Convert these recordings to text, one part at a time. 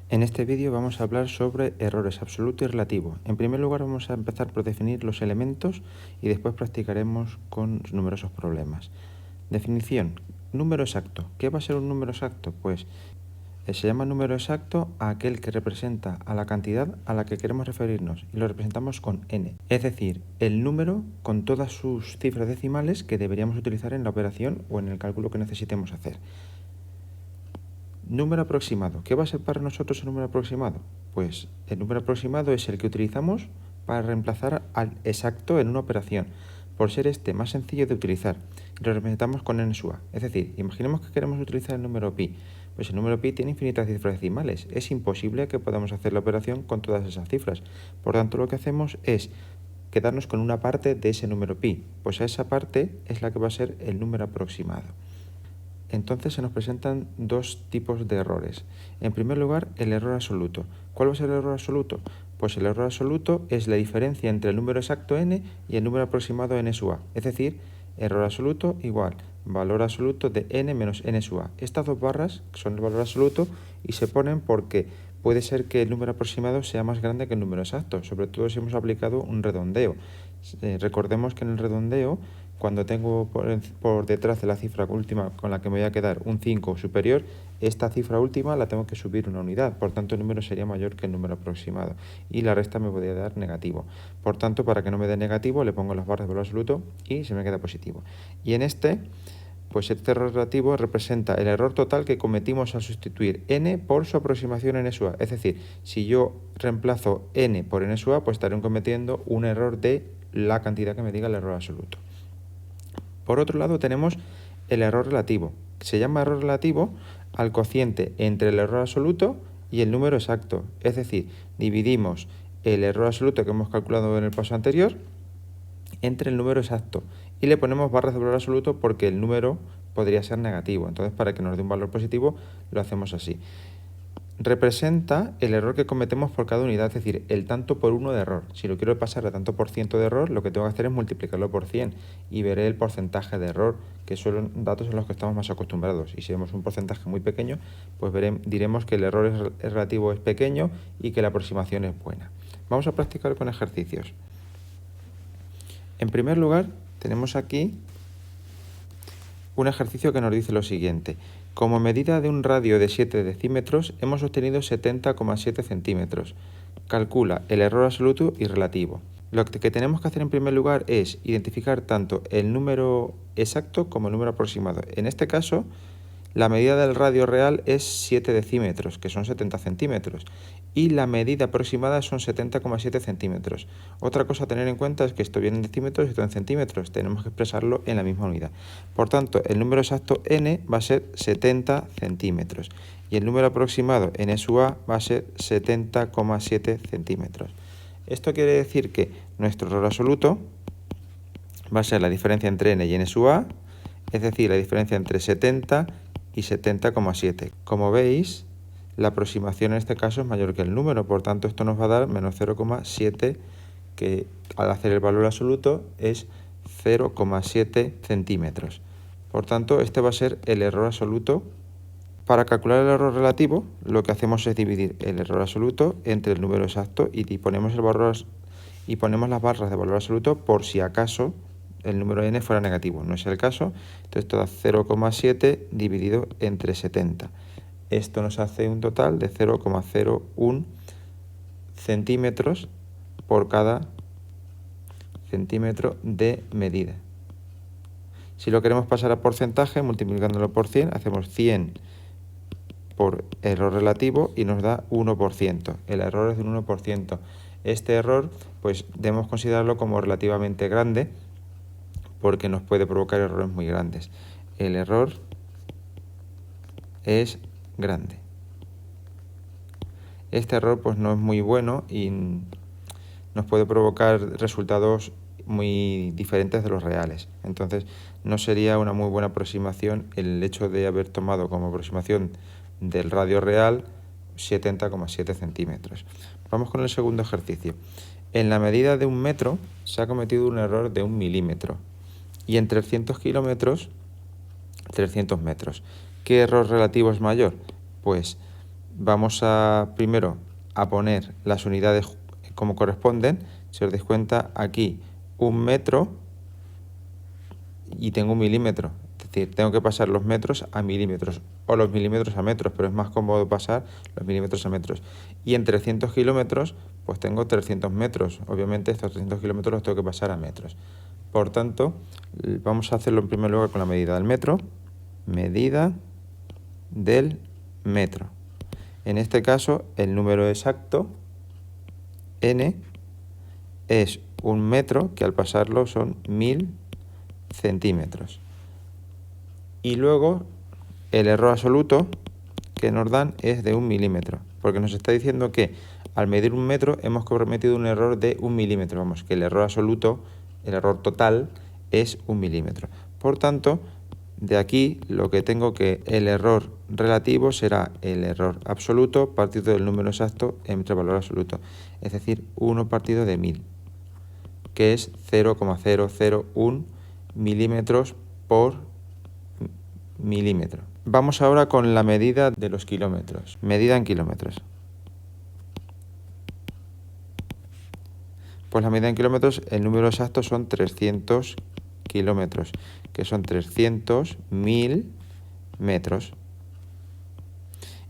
En este vídeo vamos a hablar sobre errores absoluto y relativo. En primer lugar vamos a empezar por definir los elementos y después practicaremos con numerosos problemas. Definición. Número exacto. ¿Qué va a ser un número exacto? Pues se llama número exacto a aquel que representa a la cantidad a la que queremos referirnos y lo representamos con n. Es decir, el número con todas sus cifras decimales que deberíamos utilizar en la operación o en el cálculo que necesitemos hacer. Número aproximado. ¿Qué va a ser para nosotros el número aproximado? Pues el número aproximado es el que utilizamos para reemplazar al exacto en una operación, por ser este más sencillo de utilizar. Lo representamos con n sub a. Es decir, imaginemos que queremos utilizar el número pi. Pues el número pi tiene infinitas cifras decimales. Es imposible que podamos hacer la operación con todas esas cifras. Por tanto, lo que hacemos es quedarnos con una parte de ese número pi. Pues esa parte es la que va a ser el número aproximado. Entonces se nos presentan dos tipos de errores. En primer lugar, el error absoluto. ¿Cuál va a ser el error absoluto? Pues el error absoluto es la diferencia entre el número exacto n y el número aproximado n sub a. Es decir, error absoluto igual valor absoluto de n menos n sub a. Estas dos barras son el valor absoluto y se ponen porque puede ser que el número aproximado sea más grande que el número exacto, sobre todo si hemos aplicado un redondeo. Recordemos que en el redondeo, cuando tengo por detrás de la cifra última con la que me voy a quedar un 5 superior, esta cifra última la tengo que subir una unidad, por tanto el número sería mayor que el número aproximado y la resta me podría dar negativo. Por tanto, para que no me dé negativo, le pongo las barras de valor absoluto y se me queda positivo. Y en este error relativo representa el error total que cometimos al sustituir n por su aproximación n sub a. Es decir, si yo reemplazo n por n sub a, pues estaré cometiendo un error de la cantidad que me diga el error absoluto. Por otro lado tenemos el error relativo. Se llama error relativo al cociente entre el error absoluto y el número exacto. Es decir, dividimos el error absoluto que hemos calculado en el paso anterior entre el número exacto y le ponemos barras de valor absoluto porque el número podría ser negativo. Entonces, para que nos dé un valor positivo, lo hacemos así. Representa el error que cometemos por cada unidad, es decir, el tanto por uno de error. Si lo quiero pasar a tanto por ciento de error, lo que tengo que hacer es multiplicarlo por 100 y veré el porcentaje de error, que son datos en los que estamos más acostumbrados. Y si vemos un porcentaje muy pequeño, pues diremos que el error relativo es pequeño y que la aproximación es buena. Vamos a practicar con ejercicios. En primer lugar, tenemos aquí un ejercicio que nos dice lo siguiente. Como medida de un radio de 7 decímetros, hemos obtenido 70,7 centímetros. Calcula el error absoluto y relativo. Lo que tenemos que hacer en primer lugar es identificar tanto el número exacto como el número aproximado. En este caso, la medida del radio real es 7 decímetros, que son 70 centímetros, y la medida aproximada son 70,7 centímetros. Otra cosa a tener en cuenta es que esto viene en decímetros y esto en centímetros. Tenemos que expresarlo en la misma unidad. Por tanto, el número exacto n va a ser 70 centímetros y el número aproximado n sub a va a ser 70,7 centímetros. Esto quiere decir que nuestro error absoluto va a ser la diferencia entre n y n sub a, es decir, la diferencia entre 70 y 70,7. Como veis, la aproximación en este caso es mayor que el número, por tanto esto nos va a dar menos 0,7, que al hacer el valor absoluto es 0,7 centímetros. Por tanto, este va a ser el error absoluto. Para calcular el error relativo, lo que hacemos es dividir el error absoluto entre el número exacto y ponemos las barras de valor absoluto por si acaso el número n fuera negativo. No es el caso, entonces esto da 0,7 dividido entre 70. Esto nos hace un total de 0,01 centímetros por cada centímetro de medida. Si lo queremos pasar a porcentaje, multiplicándolo por 100, hacemos 100 por error relativo y nos da 1%. El error es de un 1%. Este error, pues debemos considerarlo como relativamente grande, porque nos puede provocar errores muy grandes. El error es grande. Este error pues no es muy bueno y nos puede provocar resultados muy diferentes de los reales. Entonces no sería una muy buena aproximación el hecho de haber tomado como aproximación del radio real 70,7 centímetros. Vamos con el segundo ejercicio. En la medida de 1 metro se ha cometido un error de 1 milímetro. Y en 300 kilómetros, 300 metros. ¿Qué error relativo es mayor? Pues vamos a primero a poner las unidades como corresponden. Si os dais cuenta, aquí 1 metro y tengo 1 milímetro. Es decir, tengo que pasar los metros a milímetros o los milímetros a metros, pero es más cómodo pasar los milímetros a metros. Y en 300 kilómetros, pues tengo 300 metros. Obviamente estos 300 kilómetros los tengo que pasar a metros. Por tanto, vamos a hacerlo en primer lugar con la medida del metro. Medida del metro. En este caso, el número exacto, n, es 1 metro, que al pasarlo son 1000 centímetros. Y luego, el error absoluto que nos dan es de 1 milímetro, porque nos está diciendo que al medir 1 metro hemos cometido un error de 1 milímetro. Vamos, que el error absoluto, el error total, es 1 milímetro. Por tanto, de aquí lo que tengo que el error relativo será el error absoluto partido del número exacto entre valor absoluto, es decir, 1 partido de 1000, que es 0,001 milímetros por milímetro. Vamos ahora con la medida de los kilómetros, medida en kilómetros. Pues la medida en kilómetros, el número exacto son 300 kilómetros, que son 300.000 metros.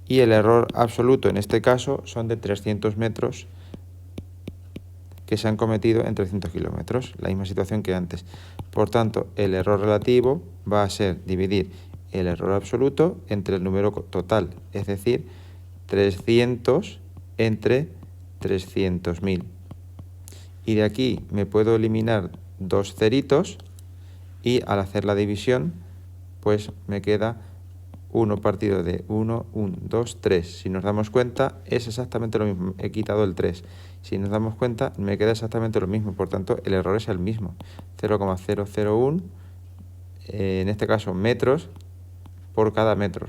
Y el error absoluto en este caso son de 300 metros que se han cometido en 300 kilómetros, la misma situación que antes. Por tanto, el error relativo va a ser dividir el error absoluto entre el número total, es decir, 300 entre 300.000. Y de aquí me puedo eliminar 2 ceritos y al hacer la división, pues me queda 1 partido de 1, 1, 2, 3. Si nos damos cuenta, es exactamente lo mismo. He quitado el 3. Si nos damos cuenta, me queda exactamente lo mismo. Por tanto, el error es el mismo. 0,001, en este caso metros, por cada metro.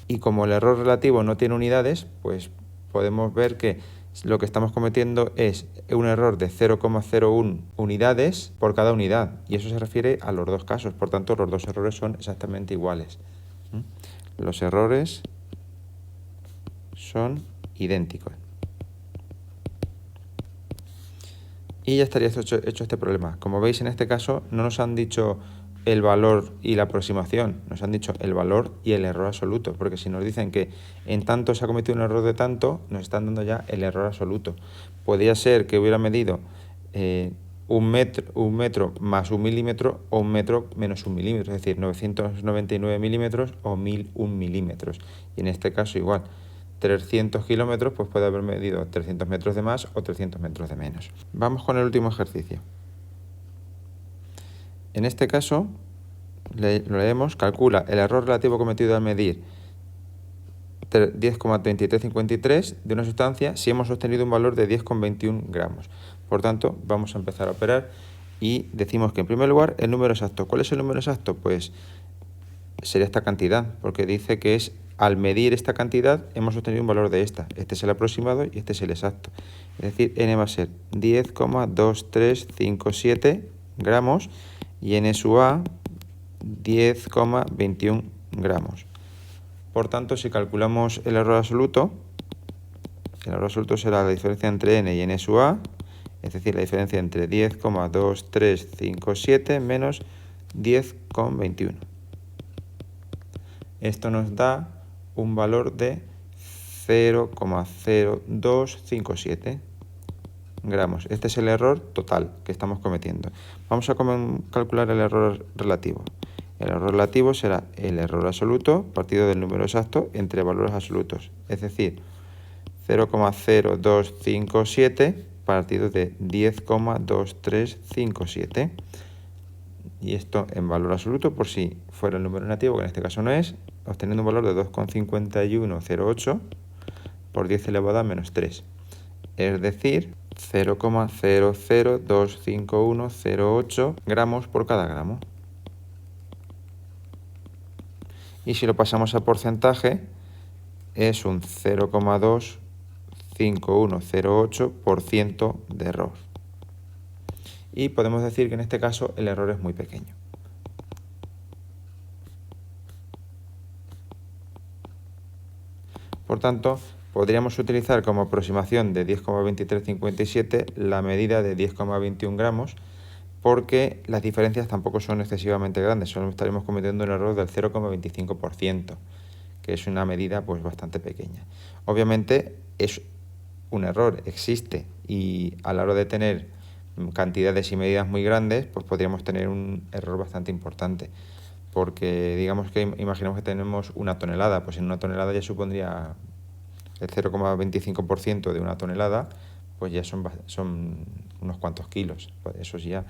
Y como el error relativo no tiene unidades, pues podemos ver que lo que estamos cometiendo es un error de 0,01 unidades por cada unidad. Y eso se refiere a los dos casos. Por tanto, los dos errores son exactamente iguales. Los errores son idénticos. Y ya estaría hecho este problema. Como veis, en este caso no nos han dicho el valor y la aproximación, nos han dicho el valor y el error absoluto, porque si nos dicen que en tanto se ha cometido un error de tanto, nos están dando ya el error absoluto. Podría ser que hubiera medido 1 metro más 1 milímetro o 1 metro menos 1 milímetro, es decir, 999 milímetros o 1001 milímetros. Y en este caso igual. 300 kilómetros, pues puede haber medido 300 metros de más o 300 metros de menos. Vamos con el último ejercicio. En este caso, lo leemos, calcula el error relativo cometido al medir 10,2353 de una sustancia si hemos obtenido un valor de 10,21 gramos. Por tanto, vamos a empezar a operar y decimos que en primer lugar el número exacto. ¿Cuál es el número exacto? Pues sería esta cantidad, porque dice que es al medir esta cantidad hemos obtenido un valor de esta. Este es el aproximado y este es el exacto. Es decir, n va a ser 10,2357 gramos y n sub a 10,21 gramos. Por tanto, si calculamos el error absoluto será la diferencia entre n y n sub a, es decir, la diferencia entre 10,2357 menos 10,21. Esto nos da un valor de 0,0257 gramos. Este es el error total que estamos cometiendo. Vamos a calcular el error relativo. El error relativo será el error absoluto partido del número exacto entre valores absolutos. Es decir, 0,0257 partido de 10,2357. Y esto en valor absoluto, por si fuera el número negativo, que en este caso no es, obteniendo un valor de 2,5108 por 10 elevado a menos 3. Es decir, 0,002510,8 gramos por cada gramo. Y si lo pasamos a porcentaje, es un 0,25108% de error. Y podemos decir que en este caso el error es muy pequeño. Por tanto, podríamos utilizar como aproximación de 10,2357 la medida de 10,21 gramos, porque las diferencias tampoco son excesivamente grandes, solo estaremos cometiendo un error del 0,25%, que es una medida pues bastante pequeña. Obviamente es un error, existe, y a la hora de tener cantidades y medidas muy grandes, pues podríamos tener un error bastante importante, porque digamos que imaginemos que tenemos 1 tonelada, pues en 1 tonelada ya supondría el 0,25% de 1 tonelada, pues ya son unos cuantos kilos, pues eso ya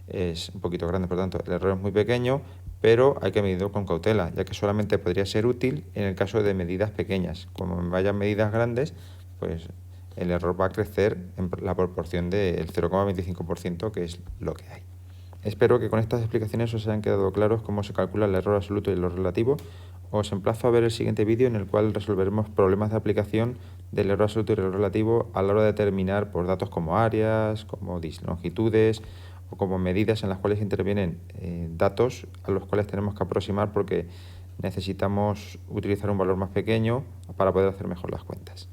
es un poquito grande. Por lo tanto, el error es muy pequeño, pero hay que medirlo con cautela, ya que solamente podría ser útil en el caso de medidas pequeñas. Como vayan medidas grandes, pues el error va a crecer en la proporción del 0,25%, que es lo que hay. Espero que con estas explicaciones os hayan quedado claros cómo se calcula el error absoluto y el error relativo. Os emplazo a ver el siguiente vídeo, en el cual resolveremos problemas de aplicación del error absoluto y el error relativo a la hora de determinar por datos como áreas, como longitudes o como medidas en las cuales intervienen datos a los cuales tenemos que aproximar porque necesitamos utilizar un valor más pequeño para poder hacer mejor las cuentas.